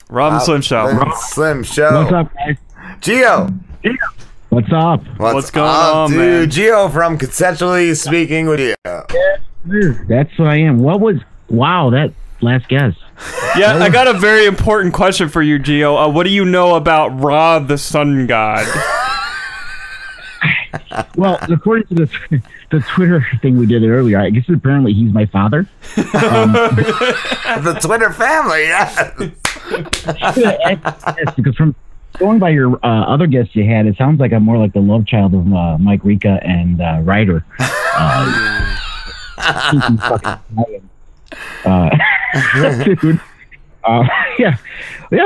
Rob and Slim Show. Slim Show. What's up, guys? Gio. What's up? What's going on, dude? man? Gio from Consensually Speaking with you. That's what I am. Wow, that last guess. Yeah, I got a very important question for you, Gio. What do you know about Ra the Sun God? Well, according to the Twitter thing we did earlier, I guess apparently he's my father. The Twitter family, yes. Yes, because from going by your other guests you had, it sounds like I'm more like the love child of Mike Rika and Ryder. Dude. Yeah.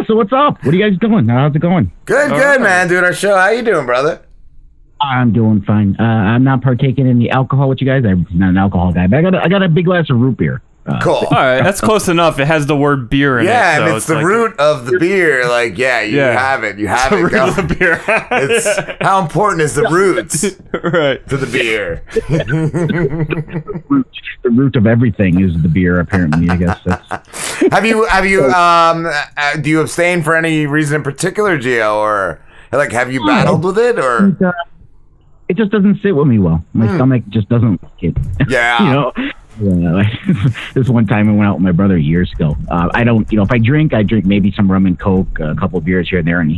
So what's up? What are you guys doing? How's it going? Good, man. Doing our show. How you doing, brother? I'm doing fine. I'm not partaking in the alcohol with you guys. I'm not an alcohol guy, but I got a big glass of root beer. Cool. All right, that's close enough. It has the word beer in it. Yeah, so and it's the like, root of the beer. Like, you have it. You have it. root of the beer. It's how important is the roots Right. to the beer? The root of everything is the beer. Apparently, I guess. Have you do you abstain for any reason in particular, Gio, or like have you battled with it, or? It just doesn't sit with me well. My stomach just doesn't like it. Yeah. You know. This one time I went out with my brother years ago. I don't, if I drink maybe some rum and coke, a couple of beers here and there. And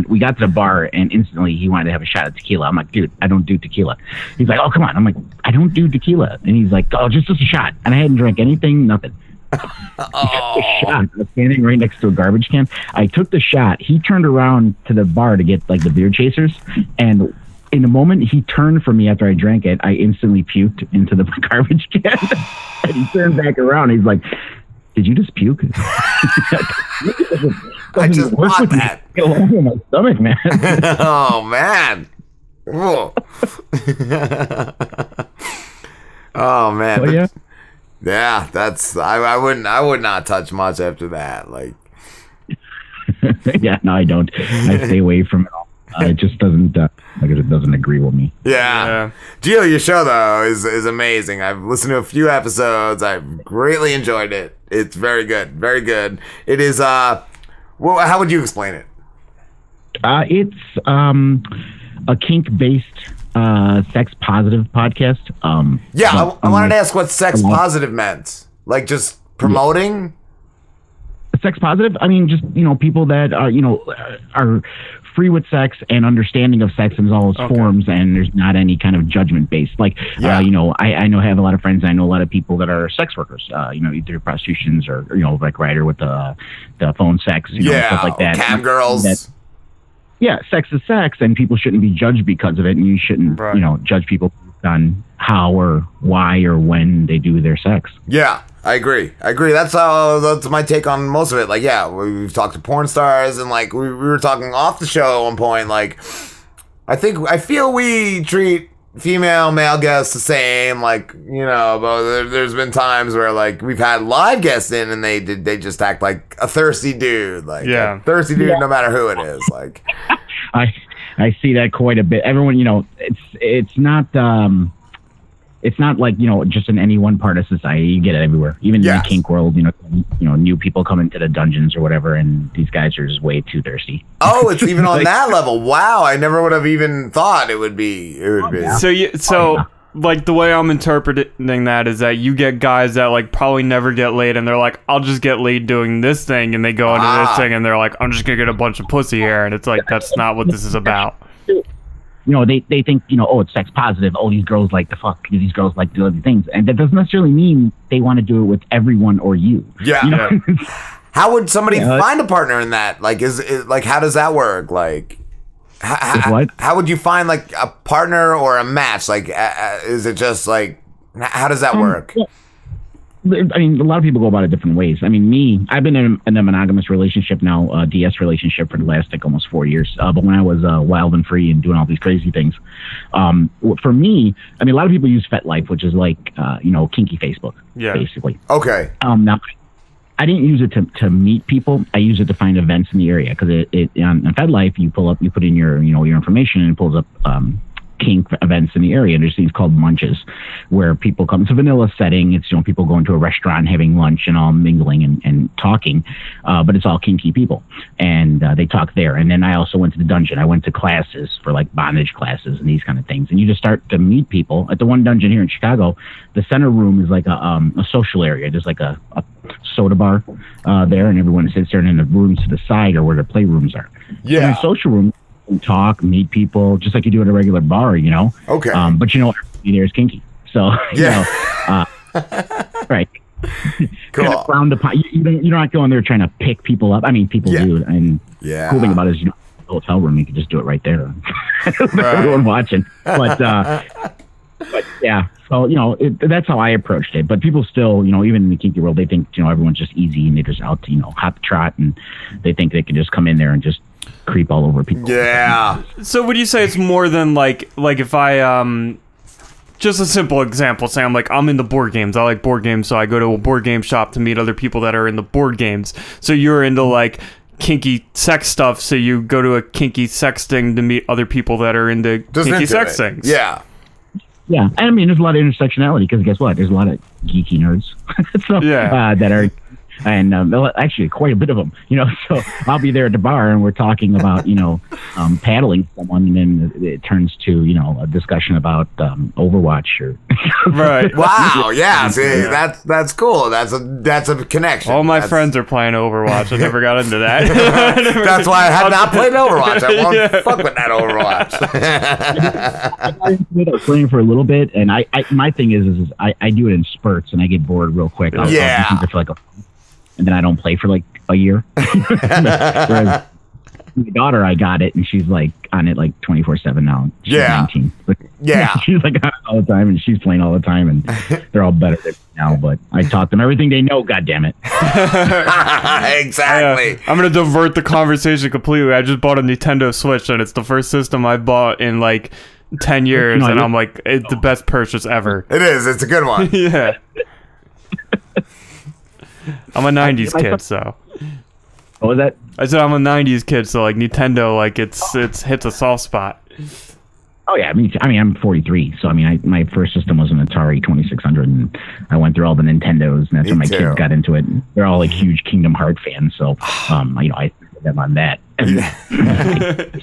we got to the bar and instantly he wanted to have a shot of tequila. I'm like, dude, I don't do tequila. He's like, oh, come on. I'm like, I don't do tequila. And he's like, oh, just a shot. And I hadn't drank anything, nothing. A shot. I was standing right next to a garbage can. I took the shot. He turned around to the bar to get like the beer chasers, and in the moment he turned from me after I drank it, I instantly puked into the garbage can. And he turned back around. He's like, "Did you just puke?" I just bought that. Get along with my stomach, man. Oh man. Whoa. Oh man. Oh, yeah. Yeah, that's I would not touch much after that. Like. Yeah, no, I don't. I stay away from it all. It just doesn't. It doesn't agree with me. Yeah. Gio, your show though is amazing. I've listened to a few episodes. I've greatly enjoyed it. It's very good, very good. It is. Well, how would you explain it? It's a kink-based, sex-positive podcast. I wanted to ask what sex positive meant. Like just promoting. Sex positive? I mean, just people that are are free with sex and understanding of sex in all its forms, and there's not any kind of judgment based. Like, I have a lot of friends. I know a lot of people that are sex workers. Either prostitutions or like Ryder with the phone sex, stuff like that. Cam girls. Sex is sex, and people shouldn't be judged because of it, and you shouldn't judge people on how or why or when they do their sex. Yeah. I agree. That's my take on most of it. Like, we've talked to porn stars, and like we were talking off the show at one point. Like, I feel we treat male guests the same. Like, but there's been times where like we've had live guests in, and they just act like a thirsty dude. Like, a thirsty dude, no matter who it is. Like, I see that quite a bit. Everyone, it's not. It's not like, just in any one part of society. You get it everywhere. Even in the kink world, new people come into the dungeons or whatever, and these guys are just way too thirsty. Oh, it's even on that level. Wow, I never would have even thought it would be. So like the way I'm interpreting that is that you get guys that like probably never get laid, and they're like, I'll just get laid doing this thing, and they go into this thing, and they're like, I'm just gonna get a bunch of pussy here, and it's like that's not what this is about. They think, it's sex positive. Oh, these girls like to fuck. These girls like to do other things. And that doesn't necessarily mean they want to do it with everyone or you. Yeah. How would somebody find a partner in that? Like, is it like, how does that work? Like, how would you find like a partner or a match? Like, is it just like, how does that work? I mean, a lot of people go about it different ways. I mean, I've been in a monogamous relationship now, a DS relationship for the last almost 4 years. But when I was wild and free and doing all these crazy things, for me, I mean, a lot of people use FetLife, which is like, kinky Facebook, basically. Okay. Now, I didn't use it to meet people. I use it to find events in the area because it on FetLife, you put in your your information and it pulls up kink events in the area. There's these called munches where people come. It's a vanilla setting. It's, you know, people going to a restaurant, having lunch and all mingling and talking, but it's all kinky people, and they talk there. And then I also went to the dungeon. I went to classes for like bondage classes and these kind of things. And you just start to meet people at the one dungeon here in Chicago. The center room is like a social area. There's like a soda bar there, and everyone sits there, and then the rooms to the side are where the playrooms are. Yeah. In the social room, talk, meet people, just like you do at a regular bar, you know. Okay. But you know, there's kinky, so yeah. You know, right. Cool. Kind of frowned upon. You're not going there trying to pick people up. I mean, people do, and cool thing about it is, you know, the hotel room, you can just do it right there. Everyone watching, but yeah. So, you know, that's how I approached it. But people still, you know, even in the kinky world, they think, you know, everyone's just easy and they're just out to, you know, hot the trot, and they think they can just come in there and just creep all over people. Yeah. So would you say it's more than like if I just a simple example, say I'm into board games. I like board games, so I go to a board game shop to meet other people that are into board games. So you're into like kinky sex stuff, so you go to a kinky sex thing to meet other people that are into kinky sex things. Yeah. Yeah, I mean, there's a lot of intersectionality, because guess what? There's a lot of geeky nerds that are, and actually quite a bit of them, you know. So I'll be there at the bar, and we're talking about, you know, paddling someone, and then it turns to, you know, a discussion about Overwatch or right. Wow, yeah, see, that's cool. That's a connection. All my friends are playing Overwatch. I never got into that. That's why I have not played Overwatch. I won't fuck with that Overwatch. I was playing for a little bit, and I my thing is I do it in spurts, and I get bored real quick. I'll do it for like and then I don't play for like a year. Whereas my daughter, I got it, and she's like on it like 24/7 now. She's 19. But she's like on it all the time, and she's playing all the time, and they're all better than me now. But I taught them everything they know. God damn it! Exactly. I'm gonna divert the conversation completely. I just bought a Nintendo Switch, and it's the first system I bought in like 10 years, and I'm like, it's the best purchase ever. It is. It's a good one. Yeah. I'm a 90s kid, so. What was that? I said I'm a 90s kid, so like Nintendo, like it's hits a soft spot. Oh yeah, I mean I'm 43, so I mean my first system was an Atari 2600, and I went through all the Nintendos, and that's when my kids got into it. And they're all like huge Kingdom Hearts fans, so you know, I put them on that.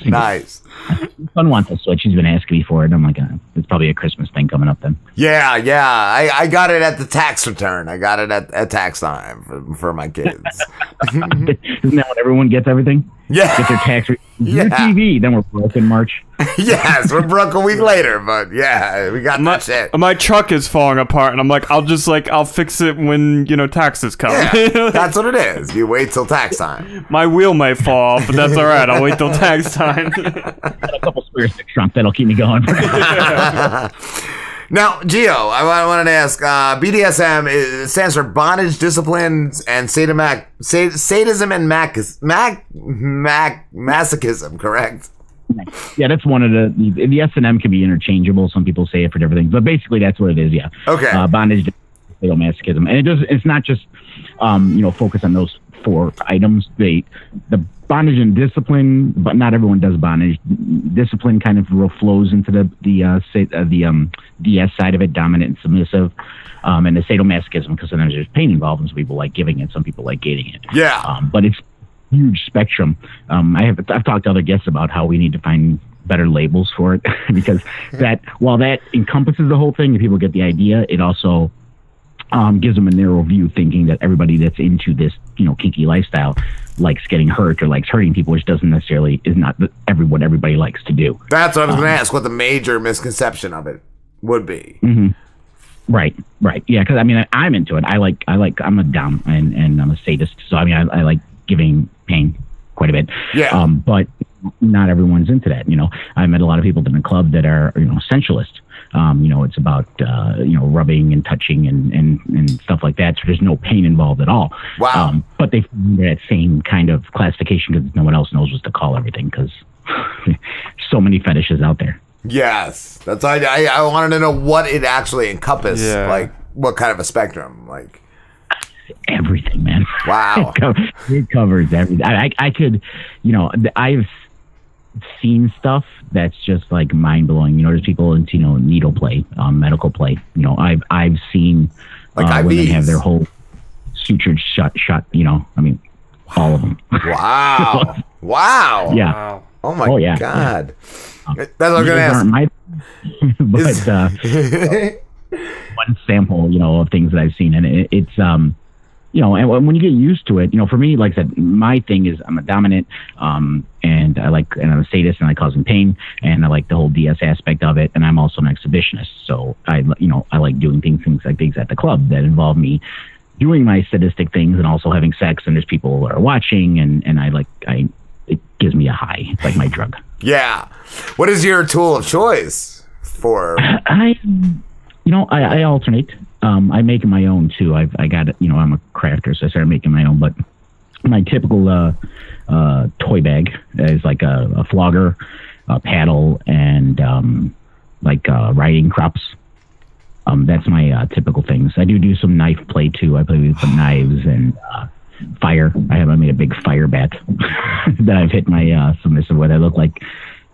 Nice. My son wants a Switch. He's been asking me for it. I'm like, it's probably a Christmas thing coming up then. Yeah. I got it at the tax return. I got it at tax time for my kids. Isn't that when everyone gets everything? Yeah. Get their tax return. Your TV. Then we're broke in March. Yes, we're broke a week later, but yeah, we got that shit. My truck is falling apart, and I'm like, I'll fix it when, you know, taxes come. Yeah, that's what it is. You wait till tax time. My wheel might fall off, but that's all right. I'll wait till tax time. Got a couple spares to trunk that'll keep me going. Now, Gio, I wanted to ask, BDSM stands for bondage, disciplines, and sadism and masochism, correct? Yeah, that's one of the S&M can be interchangeable. Some people say it for different things, but basically that's what it is. Yeah. Okay. Bondage, masochism, and it's not just you know, focus on those 4 items. The bondage and discipline, but not everyone does bondage. Discipline kind of flows into the DS side of it, dominant and submissive, and the sadomasochism, because sometimes there's pain involved, and some people like giving it, some people like getting it. Yeah. But it's a huge spectrum. I've talked to other guests about how we need to find better labels for it, because while that encompasses the whole thing, and people get the idea, it also gives them a narrow view, thinking that everybody that's into this, you know, kinky lifestyle likes getting hurt or likes hurting people, which doesn't necessarily is not what everybody likes to do. That's what I was going to ask. What the major misconception of it would be? Mm-hmm. Right. Yeah, because I mean, I'm into it. I'm a dom and I'm a sadist, so I mean, I like giving pain quite a bit. Yeah. But not everyone's into that. You know, I met a lot of people in the club that are, you know, sensualist. You know, it's about, you know, rubbing and touching and stuff like that. So there's no pain involved at all. Wow. But they find that same kind of classification because no one else knows what to call everything, because so many fetishes out there. Yes. That's I wanted to know what it actually encompassed. Yeah. Like what kind of a spectrum, like everything, man. Wow. It covers everything. I could, you know, seen stuff that's just like mind blowing. You know, there's people into needle play, medical play. You know, I've seen like women have their whole sutured shut. You know, I mean, all of them. Wow. Wow. Yeah. Wow. Oh my God. That's what I'm gonna ask. But one sample, of things that I've seen, and it's and when you get used to it, for me, like I said, my thing is I'm a dominant, and I'm a sadist, and I cause them pain, and I like the whole DS aspect of it, and I'm also an exhibitionist, so I like doing things like things at the club that involve me doing my sadistic things and also having sex, and there's people who are watching, and it gives me a high. It's like my drug. Yeah. What is your tool of choice for? I alternate. I make my own too. I got it. I'm a crafter, so I started making my own. But my typical toy bag is like a flogger, a paddle, and riding crops. That's my typical things. I do some knife play too. I play with some knives and fire. I made a big fire bat that I've hit my submissive with. I look like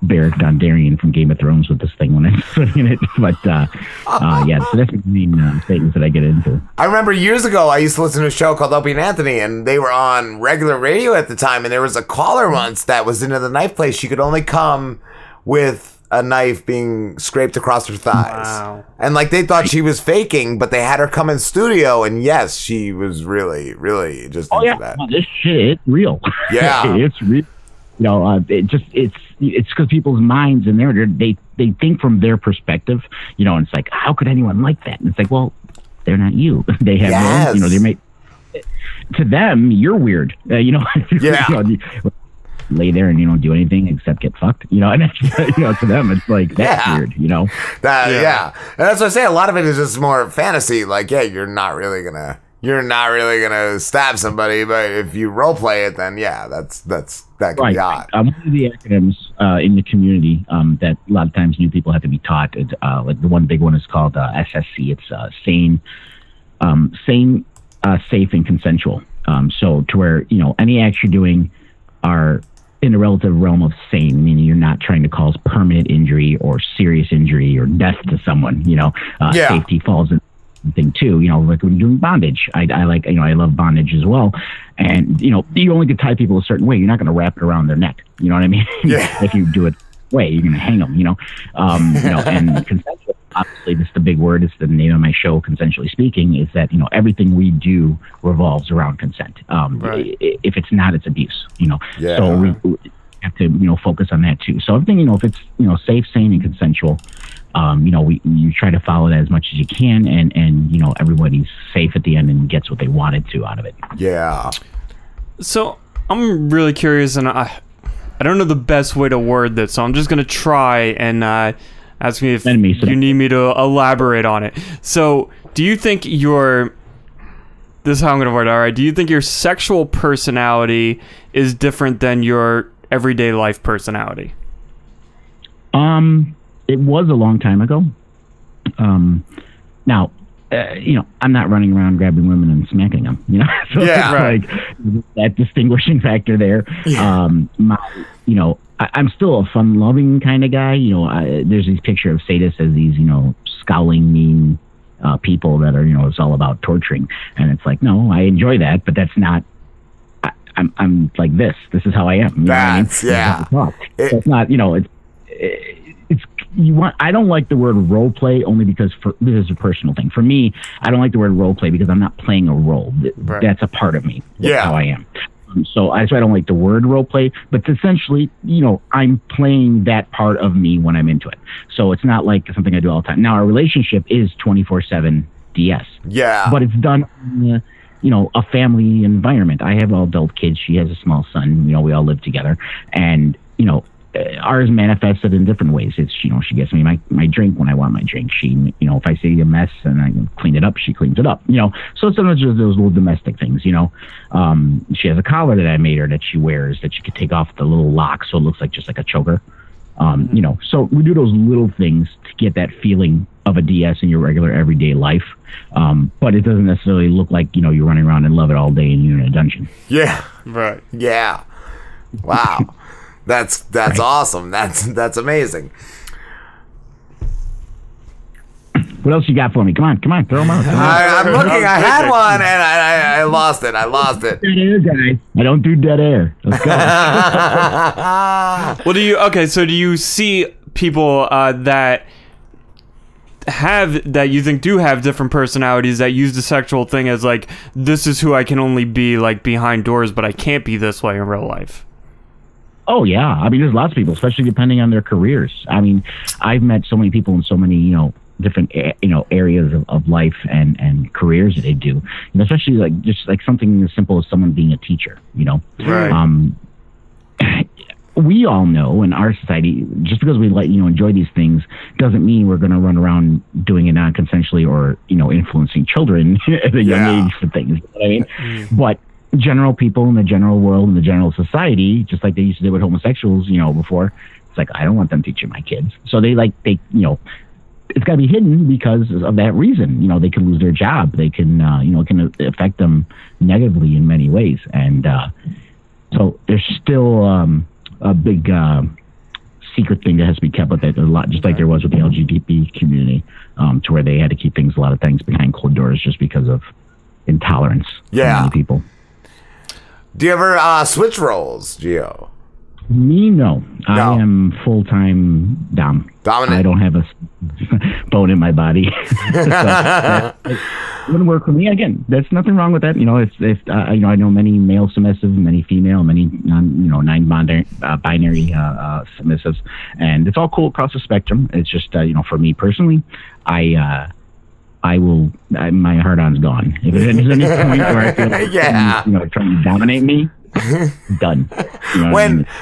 Beric Dondarrion from Game of Thrones with this thing when I'm swinging it. But yeah, so that's the main things that I get into. I remember years ago I used to listen to a show called Opie and Anthony, and they were on regular radio at the time, and there was a caller once that was into the knife play. She could only come with a knife being scraped across her thighs. Wow. And they thought she was faking, but they had her come in studio, and yes, she was really, really just into that. Oh, this shit, it's real. Yeah. It's real. It's because people's minds and they think from their perspective, and it's like, how could anyone like that? And it's like, well, they're not you. They have their own, they make, to them, you're weird. Yeah. Lay there and you don't do anything except get fucked, and to them it's like, that's weird, Yeah. And that's what I say, a lot of it is just more fantasy. Like, yeah, you're not really gonna stab somebody, but if you role play it, then that can be odd. One of the acronyms in the community that a lot of times new people have to be taught, like the one big one is called SSC. It's sane, safe, and consensual. So to where any acts you're doing are in the relative realm of sane, meaning you're not trying to cause permanent injury or serious injury or death to someone. Safety falls in thing too. Like when you're doing bondage, I love bondage as well. And you only can tie people a certain way. You're not going to wrap it around their neck. You know what I mean? Yeah. If you do it that way, you're going to hang them. And consensual. Obviously, this is the big word. It's the name of my show, Consensually Speaking, is that, everything we do revolves around consent. Right. If it's not, it's abuse, Yeah. So we have to, focus on that too. So everything, if it's, safe, sane, and consensual, you try to follow that as much as you can, and everybody's safe at the end and gets what they wanted to out of it. Yeah. So I'm really curious, and I don't know the best way to word this, so I'm just gonna try and ask me if you need me to elaborate on it. So, do you think this is how I'm gonna word it, all right? Do you think your sexual personality is different than your everyday life personality? It was a long time ago. Now, I'm not running around grabbing women and smacking them, So Yeah. it's like that distinguishing factor there. Yeah. I'm still a fun-loving kind of guy. There's these picture of sadists as these, scowling, mean people that are, it's all about torturing. And it's like, no, I enjoy that, but that's not. I'm like this. This is how I am. That's, yeah. It's not, I don't like the word role play only because this is a personal thing. For me, I don't like the word role play because I'm not playing a role. Right. That's a part of me. That's Yeah. how I am. So I don't like the word role play, but essentially, I'm playing that part of me when I'm into it. So it's not like something I do all the time. Now, our relationship is 24/7 DS. Yeah. But it's done in a family environment. I have all adult kids. She has a small son. We all live together. And, ours manifested in different ways. It's, she gets me my drink when I want my drink. She, if I see a mess and I clean it up, she cleans it up, So sometimes just those little domestic things, She has a collar that I made her that she wears that she could take off the little lock so it looks like just like a choker. So we do those little things to get that feeling of a DS in your regular everyday life. But it doesn't necessarily look like, you're running around and love it all day and you're in a dungeon. Yeah. Right. Yeah. Wow. That's awesome. That's amazing. What else you got for me? Come on, throw them out. I'm looking. I had one and I lost it. Dead air, guys. I don't do dead air. Let's go. Well, do you see people that you think do have different personalities that use the sexual thing as like, this is who I can only be like behind doors, but I can't be this way in real life? Oh yeah, I mean, there's lots of people, especially depending on their careers. I mean, I've met so many people in so many different areas of life and careers that they do, especially like just like something as simple as someone being a teacher. Right. We all know in our society, just because we enjoy these things doesn't mean we're going to run around doing it non-consensually or influencing children at a young age for things. You know what I mean? But general people in the general world, in the general society, just like they used to do with homosexuals, before, it's like, I don't want them teaching my kids. So it's got to be hidden because of that reason. They can lose their job. They can, it can affect them negatively in many ways. And so there's still a big secret thing that has to be kept with it a lot, just like there was with the LGBT community, to where they had to keep a lot of things behind closed doors just because of intolerance for many people. Do you ever switch roles, Gio? Me, no. I am full-time dominant. I don't have a bone in my body. So that wouldn't work for me. Again, there's nothing wrong with that. I know many male submissive, many female, many non-binary submissives, and it's all cool across the spectrum. It's just for me personally, my heart-on's gone. If there's any point where I feel like trying to dominate me, done.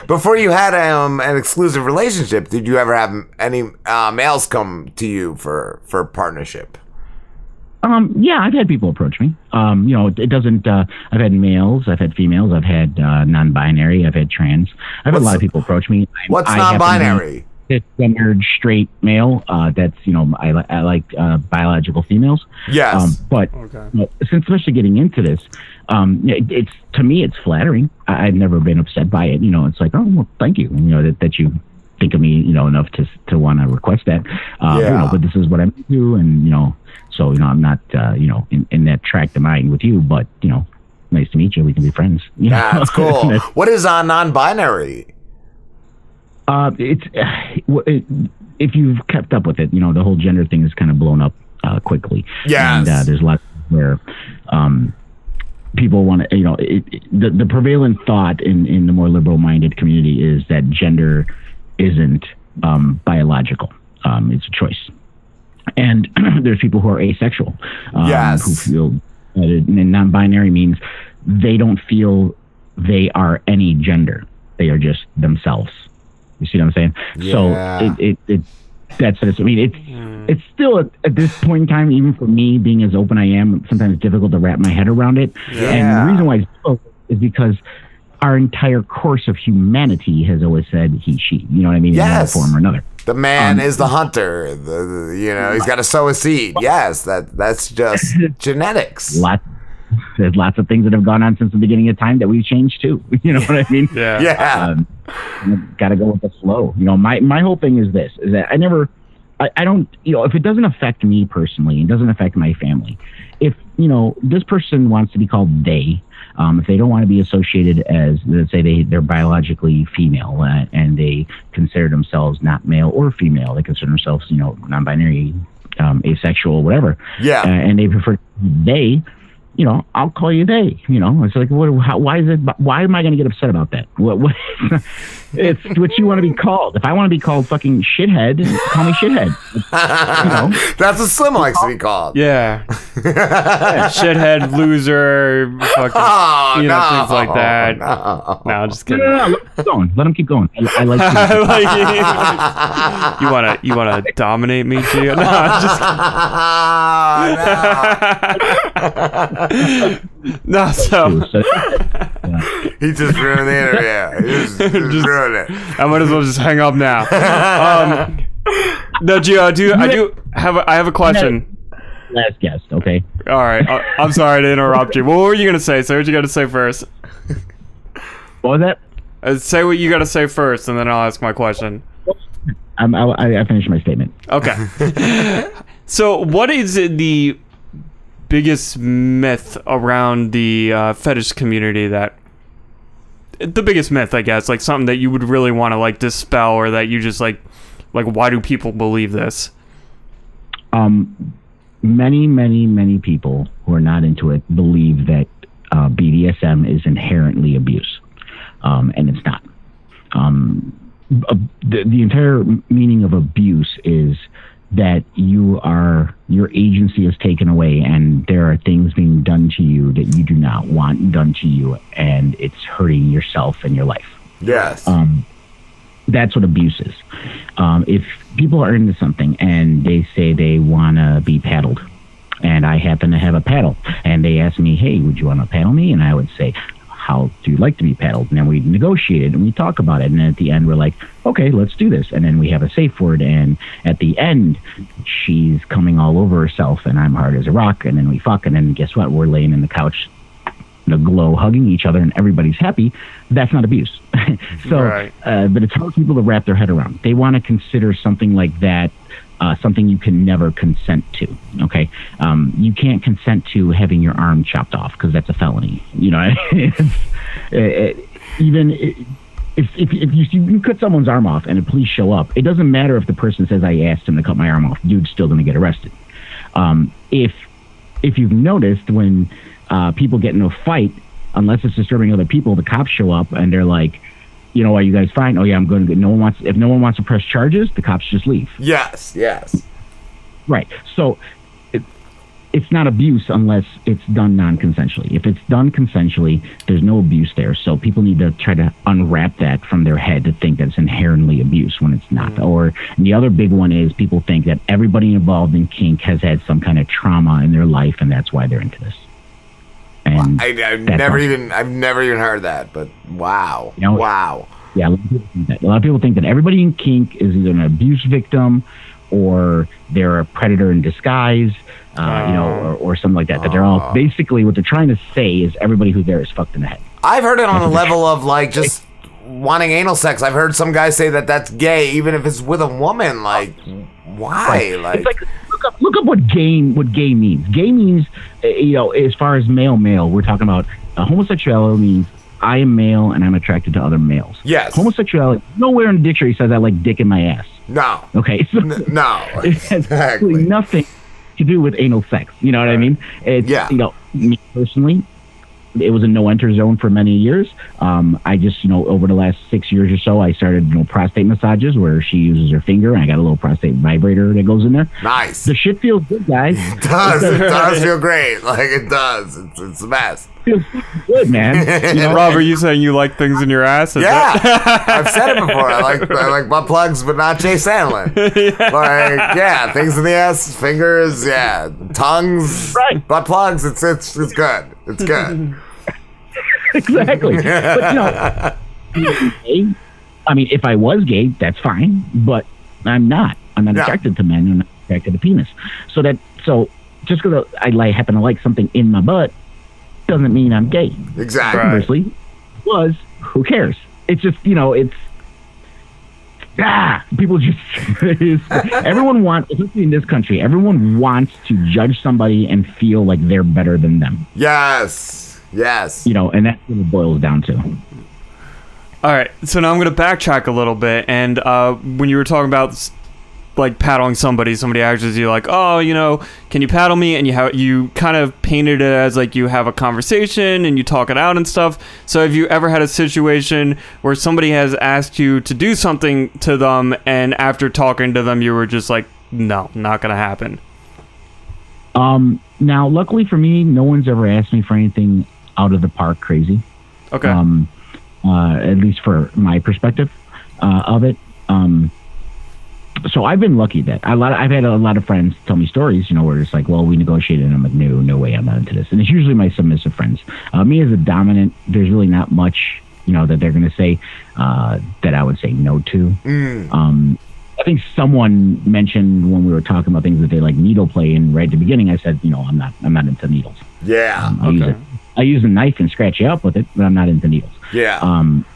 Before you had an exclusive relationship, did you ever have any males come to you for partnership? Yeah, I've had people approach me. It doesn't. I've had males, I've had females, I've had non-binary, I've had trans. I've had a lot of people approach me. What's non-binary? Cisgendered straight male. That's I like biological females. Yes. But since especially getting into this, it's to me it's flattering. I've never been upset by it. It's like, oh well, thank you. That you think of me enough to want to request that. But this is what I'm do, and so I'm not in that track of mind with you, but nice to meet you. We can be friends. That's cool. What is non-binary? If you've kept up with it, the whole gender thing is kind of blown up quickly. Yes. And there's a lot where people want to, the prevalent thought in the more liberal-minded community is that gender isn't biological. It's a choice. And there's people who are asexual, who feel and non-binary means they don't feel they are any gender. They are just themselves. You see what I'm saying? Yeah. So that's what it's. I mean, it's still at this point in time, even for me being as open I am, sometimes it's difficult to wrap my head around it. Yeah. And the reason why it's difficult is because our entire course of humanity has always said he, she. You know what I mean? Yes. In one form or another. The man is the hunter. He's got to sow a seed. Yes, that's just genetics. There's lots of things that have gone on since the beginning of time that we've changed too. You know what I mean? Yeah. Got to go with the flow. My whole thing is this: is that I don't. If it doesn't affect me personally, it doesn't affect my family. If this person wants to be called they, if they don't want to be associated as, let's say they're biologically female and they consider themselves not male or female, they consider themselves non-binary, asexual, whatever. Yeah. And they prefer they. I'll call you they. It's like, why is it? Why am I going to get upset about that? What? It's what you want to be called. If I want to be called fucking shithead, call me shithead. That's what Slim likes to be called. Yeah. Shithead, loser, fucking, things like that. No, just kidding. No, let him keep going. I like you wanna dominate me, Gio? No, I'm just No, so he just ruined the interview. He just ruined it. I might as well just hang up now. No, Gio, I have a question. Last guest, okay. All right. I'm sorry to interrupt you. What were you gonna say? So what you got to say first? What was that? Say what you got to say first, and then I'll ask my question. I finished my statement. Okay. So, what is the biggest myth around the fetish community the biggest myth, I guess, like something that you would really want to like dispel, or that you just like why do people believe this? Many people who are not into it believe that BDSM is inherently abuse, and it's not. The entire meaning of abuse is that your agency is taken away, and there are things being done to you that you do not want done to you, and it's hurting yourself and your life. Yes. That's what abuse is. If people are into something and they say they want to be paddled, and I happen to have a paddle, and they ask me, hey, would you want to paddle me? And I would say, how do you like to be paddled? And then we negotiate it and we talk about it. And then at the end, we're like, okay, let's do this. And then we have a safe word. And at the end, she's coming all over herself and I'm hard as a rock. And then we fuck. And then guess what? We're laying in the couch, in a glow, hugging each other, and everybody's happy. That's not abuse. So, right. But it's hard for people to wrap their head around. They want to consider something like that something you can never consent to. Okay, you can't consent to having your arm chopped off because that's a felony. You know, even if you cut someone's arm off and the police show up, it doesn't matter if the person says I asked him to cut my arm off. Dude's still going to get arrested. If you've noticed when people get in a fight, unless it's disturbing other people, the cops show up and they're like, you know, are you guys fine? Oh yeah, I'm going to. If no one wants to press charges, the cops just leave. Yes. Right. So it's not abuse unless it's done non-consensually. If it's done consensually, there's no abuse there. So people need to try to unwrap that from their head to think that's inherently abuse when it's not. And the other big one is people think that everybody involved in kink has had some kind of trauma in their life, and that's why they're into this. And I've never even heard that, but wow. You know, wow. Yeah, a lot of people think that. A lot of people think that everybody in kink is either an abuse victim or they're a predator in disguise, you know, or something like that. That they're all basically what they're trying to say is everybody who's there is fucked in the head. I've heard it on a level of like just wanting anal sex. I've heard some guys say that that's gay, even if it's with a woman. Like, why? Right. Like, it's like look up what gay means. Gay means, you know, as far as male, we're talking about homosexuality means I am male and I'm attracted to other males. Yes. Homosexuality, nowhere in the dictionary says I like dick in my ass. No. Okay. So no. It has absolutely nothing to do with anal sex. You know what I mean? It's, you know, me personally, it was a no-enter zone for many years. I just, you know, over the last 6 years or so, I started, you know, prostate massages where she uses her finger and I got a little prostate vibrator that goes in there. Nice. The shit feels good, guys. It does. It does feel great. Like, it does. It's the best. It feels good, man. You know? Rob, are you saying you like things in your ass? I've said it before. I like butt plugs, but not Jay Sandlin. Like, things in the ass, fingers, tongues, butt plugs. It's good. It's good. Exactly. But, you know, I mean, if I was gay, that's fine, but I'm not. I'm not attracted to men. I'm not attracted to penis. So just because I happen to like something in my butt doesn't mean I'm gay. Exactly. Conversely, who cares? It's just, you know, people just everyone wants, especially in this country, everyone wants to judge somebody and feel like they're better than them. Yes. You know, and that's what it boils down to. All right, so now I'm going to backtrack a little bit, and when you were talking about like paddling somebody asks you like, oh, you know, can you paddle me? And you kind of painted it as like you have a conversation and you talk it out and stuff. So have you ever had a situation where somebody has asked you to do something to them, and after talking to them, you were just like, no, not going to happen? Now, luckily for me, no one's ever asked me for anything out of the park crazy. Okay. At least for my perspective of it. So I've been lucky that I've had a lot of friends tell me stories, you know, where it's like, well, we negotiated, and I'm like, no way, I'm not into this. And it's usually my submissive friends. Me as a dominant, there's really not much, you know, that they're going to say that I would say no to. I think someone mentioned when we were talking about things that they like needle play, and right at the beginning I said, you know, I'm not into needles. Yeah. I use a knife and scratch you up with it, but I'm not into needles. Yeah.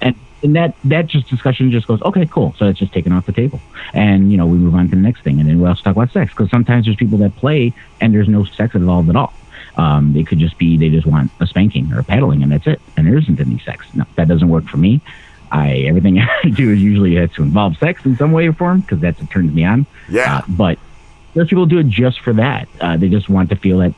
And and that just discussion just goes, okay, cool. So it's just taken off the table, and we move on to the next thing, and then we also talk about sex, because sometimes there's people that play and there's no sex involved at all. It could just be they just want a spanking or a paddling, and that's it, and there isn't any sex. No, that doesn't work for me. Everything I do is usually has to involve sex in some way or form, because that's what turns me on. Yeah. But there's people do it just for that. They just want to feel that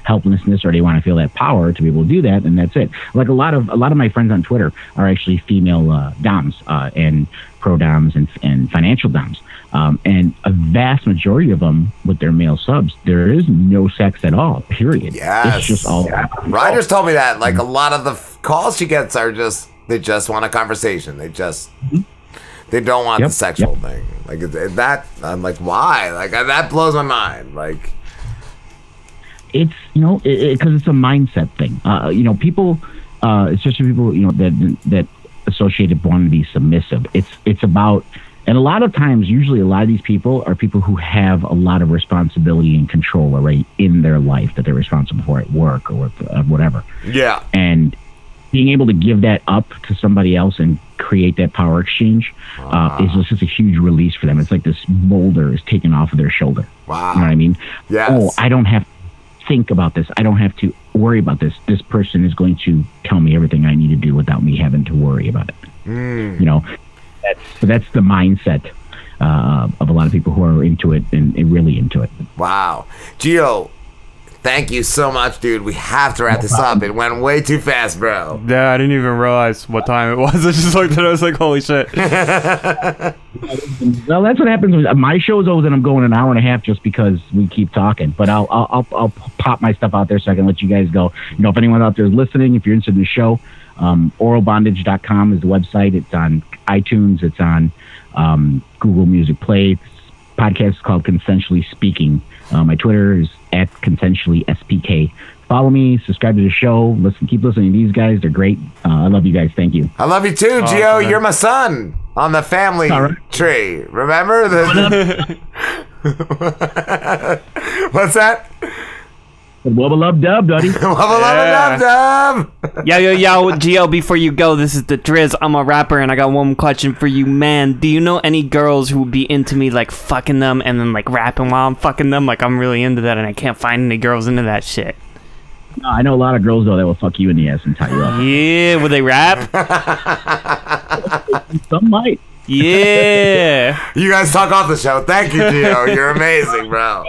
helplessness, or they want to feel that power to be able to do that, and that's it. Like a lot of my friends on Twitter are actually female doms and pro doms and financial doms, and a vast majority of them with their male subs, there is no sex at all. Period. Yes. It's just all. Ryder's told me that. Like a lot of the calls she gets are just they just want a conversation. They just they don't want the sexual thing. Like that. I'm like, why? Like that blows my mind. Like. It's because it's a mindset thing. People, especially people that associated wanting to be submissive. It's about, and a lot of times, usually a lot of these people are people who have a lot of responsibility and control already in their life that they're responsible for at work or whatever. Yeah. And being able to give that up to somebody else and create that power exchange is just a huge release for them. It's like this boulder is taken off of their shoulder. Wow. You know what I mean? Yes. Oh, I don't have think about this. I don't have to worry about this. This person is going to tell me everything I need to do without me having to worry about it. That's the mindset of a lot of people who are into it and really into it. Wow. Gio, thank you so much, dude. We have to wrap this up. It went way too fast, bro. Yeah, I didn't even realize what time it was. I just looked at it. I was like, holy shit. Well, that's what happens with my shows. Always, and I'm going an hour and a half just because we keep talking. But I'll pop my stuff out there so I can let you guys go. If anyone out there is listening, if you're interested in the show, oralbondage.com is the website. It's on iTunes. It's on Google Music Play. Podcast is called Consensually Speaking. My Twitter is @consensuallyspk. Follow me, subscribe to the show, keep listening to these guys. They're great. I love you guys. Thank you. I love you too, Gio. You're my son on the family tree. Remember? What's that? Wubba lub dub, buddy. Wubba lub dub. Yo, Gio, before you go, this is the Driz. I'm a rapper, and I got one question for you, man. Do you know any girls who would be into me, like, fucking them and then, like, rapping while I'm fucking them? Like, I'm really into that, and I can't find any girls into that shit. No, I know a lot of girls, though, that will fuck you in the ass and tie you up. Yeah, will they rap? Some might. Yeah. You guys talk off the show. Thank you, Gio. You're amazing, bro.